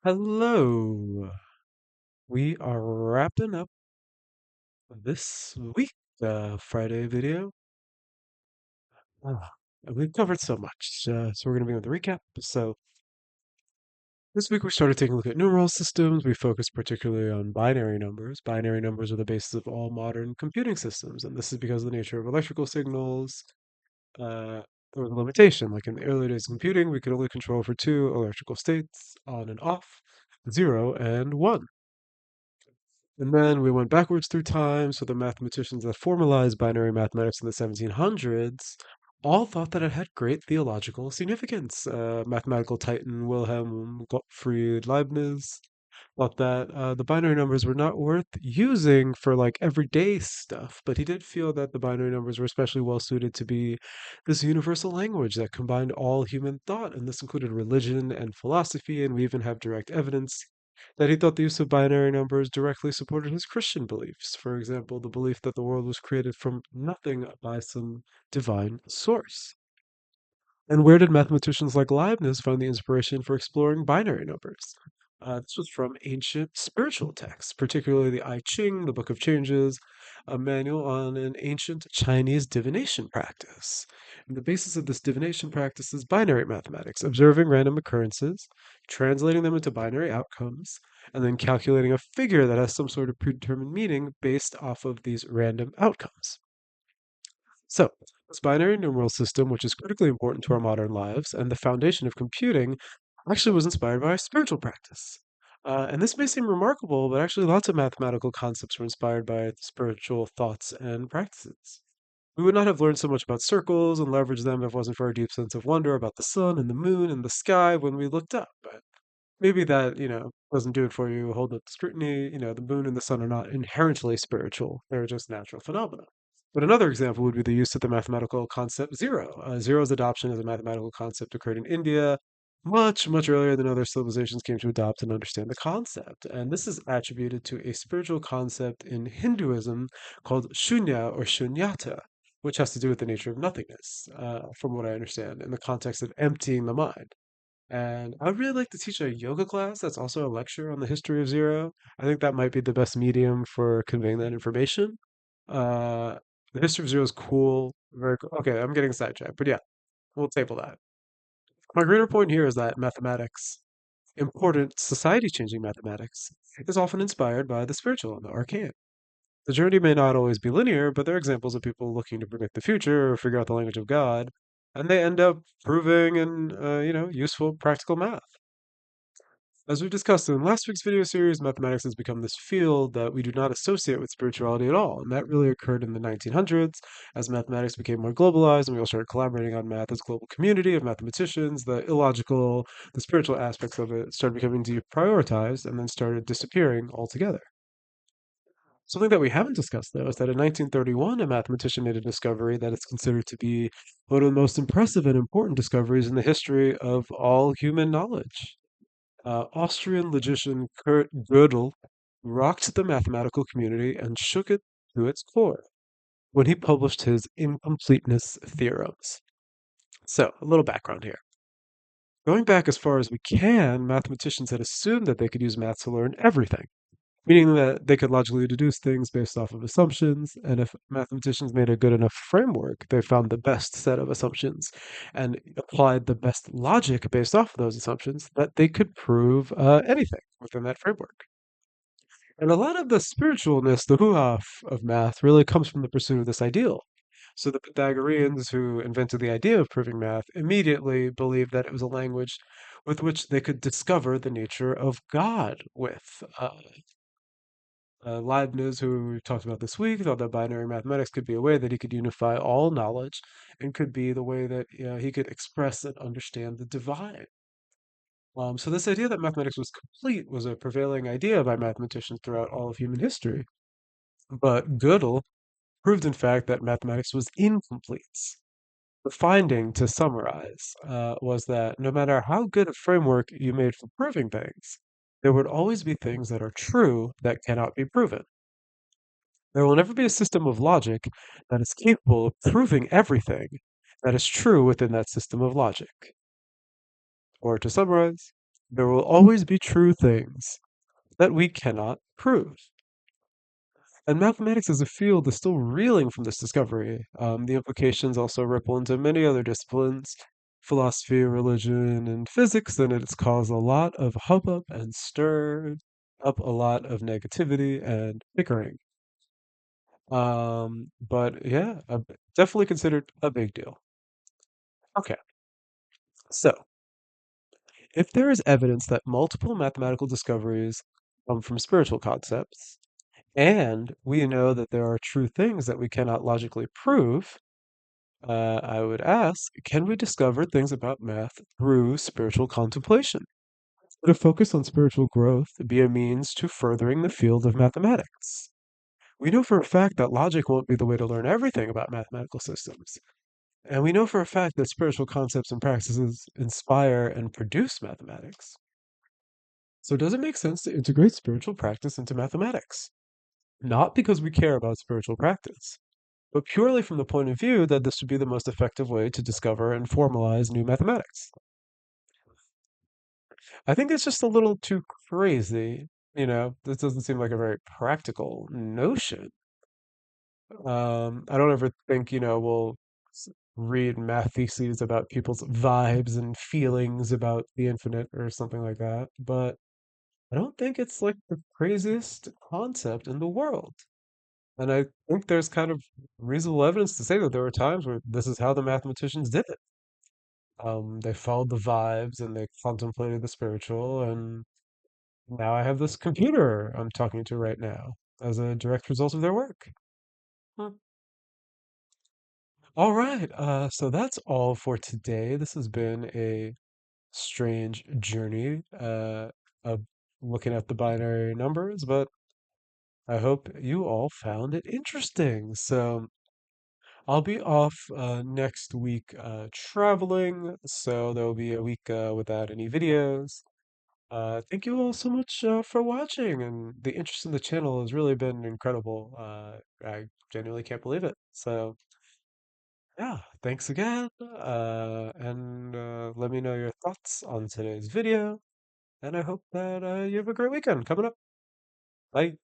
Hello. We are wrapping up this week Friday video. Ah, we've covered so much, so we're going to be with the recap. So this week we started taking a look at numeral systems. We focused particularly on binary numbers. Binary numbers are the basis of all modern computing systems, and this is because of the nature of electrical signals. Uh, there was a limitation, like in the early days of computing, we could only control for two electrical states, on and off, 0 and 1. And then we went backwards through time, so the mathematicians that formalized binary mathematics in the 1700s all thought that it had great theological significance. Mathematical titan Wilhelm Gottfried Leibniz thought that the binary numbers were not worth using for like everyday stuff, but he did feel that the binary numbers were especially well suited to be this universal language that combined all human thought, and this included religion and philosophy, and we even have direct evidence that he thought the use of binary numbers directly supported his Christian beliefs. For example, the belief that the world was created from nothing by some divine source. And where did mathematicians like Leibniz find the inspiration for exploring binary numbers? This was from ancient spiritual texts, particularly the I Ching, the Book of Changes, a manual on an ancient Chinese divination practice. And the basis of this divination practice is binary mathematics, observing random occurrences, translating them into binary outcomes, and then calculating a figure that has some sort of predetermined meaning based off of these random outcomes. So, this binary numeral system, which is critically important to our modern lives and the foundation of computing, actually was inspired by a spiritual practice. And this may seem remarkable, but actually, lots of mathematical concepts were inspired by spiritual thoughts and practices. We would not have learned so much about circles and leveraged them if it wasn't for our deep sense of wonder about the sun and the moon and the sky when we looked up. But maybe that, doesn't do it for you. Hold up the scrutiny. The moon and the sun are not inherently spiritual, they're just natural phenomena. But another example would be the use of the mathematical concept zero. Zero's adoption as a mathematical concept occurred in India much, much earlier than other civilizations came to adopt and understand the concept. And this is attributed to a spiritual concept in Hinduism called shunya or shunyata, which has to do with the nature of nothingness, from what I understand, in the context of emptying the mind. And I would really like to teach a yoga class that's also a lecture on the history of zero. I think that might be the best medium for conveying that information. Uh, the history of zero is cool. Very cool. Okay, I'm getting sidetracked, but yeah, we'll table that. My greater point here is that mathematics, important society-changing mathematics, is often inspired by the spiritual and the arcane. The journey may not always be linear, but there are examples of people looking to predict the future or figure out the language of God, and they end up proving in, useful practical math. As we discussed in last week's video series, mathematics has become this field that we do not associate with spirituality at all. And that really occurred in the 1900s as mathematics became more globalized and we all started collaborating on math as a global community of mathematicians. The illogical, the spiritual aspects of it started becoming deprioritized and then started disappearing altogether. Something that we haven't discussed, though, is that in 1931, a mathematician made a discovery that is considered to be one of the most impressive and important discoveries in the history of all human knowledge. Austrian logician Kurt Gödel rocked the mathematical community and shook it to its core when he published his incompleteness theorems. So, a little background here. Going back as far as we can, mathematicians had assumed that they could use math to learn everything, meaning that they could logically deduce things based off of assumptions, and if mathematicians made a good enough framework, they found the best set of assumptions and applied the best logic based off of those assumptions, that they could prove anything within that framework. And a lot of the spiritualness, the hoo-ha of math, really comes from the pursuit of this ideal. So the Pythagoreans, who invented the idea of proving math, immediately believed that it was a language with which they could discover the nature of God with. Leibniz, who we talked about this week, thought that binary mathematics could be a way that he could unify all knowledge and could be the way that he could express and understand the divine. So this idea that mathematics was complete was a prevailing idea by mathematicians throughout all of human history. But Gödel proved, in fact, that mathematics was incomplete. The finding, to summarize, was that no matter how good a framework you made for proving things, there would always be things that are true that cannot be proven. There will never be a system of logic that is capable of proving everything that is true within that system of logic. Or to summarize, There will always be true things that we cannot prove. And mathematics as a field is still reeling from this discovery. The implications also ripple into many other disciplines, philosophy, religion, and physics, and it's caused a lot of hubbub and stirred up a lot of negativity and bickering. But yeah, definitely considered a big deal. Okay, so if there is evidence that multiple mathematical discoveries come from spiritual concepts, and we know that there are true things that we cannot logically prove, I would ask, can we discover things about math through spiritual contemplation? Would a focus on spiritual growth be a means to furthering the field of mathematics? We know for a fact that logic won't be the way to learn everything about mathematical systems. And we know for a fact that spiritual concepts and practices inspire and produce mathematics. So, does it make sense to integrate spiritual practice into mathematics? Not because we care about spiritual practice, but purely from the point of view that this would be the most effective way to discover and formalize new mathematics. I think it's just a little too crazy. This doesn't seem like a very practical notion. I don't ever think, we'll read math theses about people's vibes and feelings about the infinite or something like that, but I don't think it's like the craziest concept in the world. And I think there's kind of reasonable evidence to say that there were times where this is how the mathematicians did it. They followed the vibes and they contemplated the spiritual, and now I have this computer I'm talking to right now as a direct result of their work. Huh. All right, so that's all for today. This has been a strange journey of looking at the binary numbers, but I hope you all found it interesting. So I'll be off next week traveling, so there'll be a week without any videos. Thank you all so much for watching, and the interest in the channel has really been incredible. I genuinely can't believe it. So, yeah, thanks again, and let me know your thoughts on today's video, and I hope that you have a great weekend coming up. Bye.